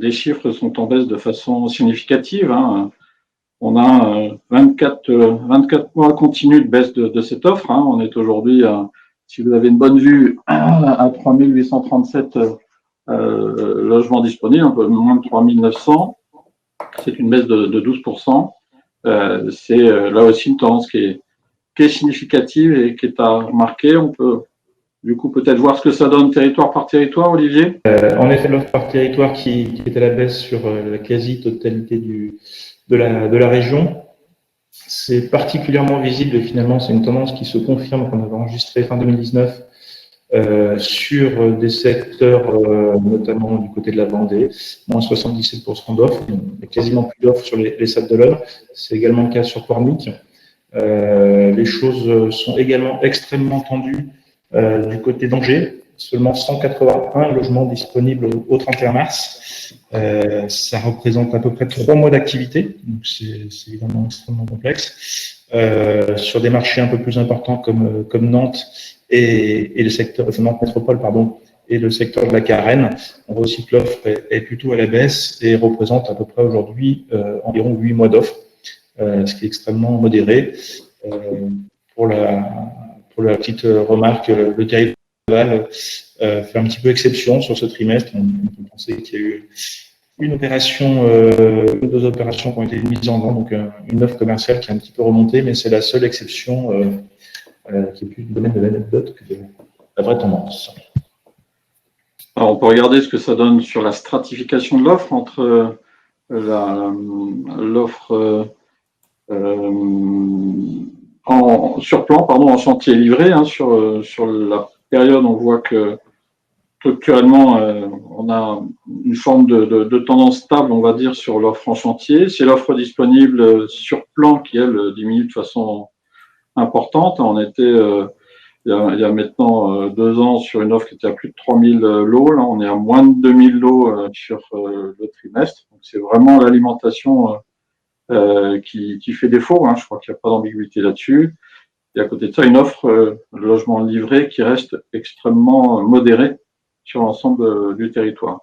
les chiffres sont en baisse de façon significative, hein. On a 24 mois continus de baisse de cette offre, hein. On est aujourd'hui, si vous avez une bonne vue, à 3837 logements disponibles, un peu moins de 3900. C'est une baisse de 12%. C'est là aussi une tendance qui est significative et qui est à remarquer. On peut du coup peut-être voir ce que ça donne territoire par territoire, Olivier. En effet, l'offre par territoire qui est à la baisse sur la quasi-totalité de la région. C'est particulièrement visible et finalement c'est une tendance qui se confirme qu'on avait enregistré fin 2019 sur des secteurs notamment du côté de la Vendée, moins 77% d'offres, il y a quasiment plus d'offres sur les Sables d'Olonne, c'est également le cas sur Pornic. Les choses sont également extrêmement tendues du côté d'Angers, seulement 181 logements disponibles au 31 mars. Ça représente à peu près 3 mois d'activité, donc c'est évidemment extrêmement complexe. Sur des marchés un peu plus importants comme Nantes et le secteur, enfin Nantes Métropole, pardon, et le secteur de la Carène, on voit aussi que l'offre est plutôt à la baisse et représente à peu près aujourd'hui environ 8 mois d'offre, ce qui est extrêmement modéré. Pour la petite remarque, le territoire fait un petit peu exception sur ce trimestre. On peut penser qu'il y a eu une opération, deux opérations qui ont été mises en vente, donc une offre commerciale qui est un petit peu remontée, mais c'est la seule exception qui est plus du domaine de l'anecdote que de la vraie tendance. Alors, on peut regarder ce que ça donne sur la stratification de l'offre entre l'offre sur plan, en chantier livré, hein, sur la période, on voit que structurellement, on a une forme de tendance stable, on va dire, sur l'offre en chantier. C'est l'offre disponible sur plan qui, elle, diminue de façon importante. On était, il y a maintenant 2 ans, sur une offre qui était à plus de 3000 lots. Là, on est à moins de 2000 lots sur le trimestre. Donc, c'est vraiment l'alimentation qui fait défaut, hein. Je crois qu'il n'y a pas d'ambiguïté là-dessus. Et à côté de ça, une offre de logement livré qui reste extrêmement modérée sur l'ensemble du territoire.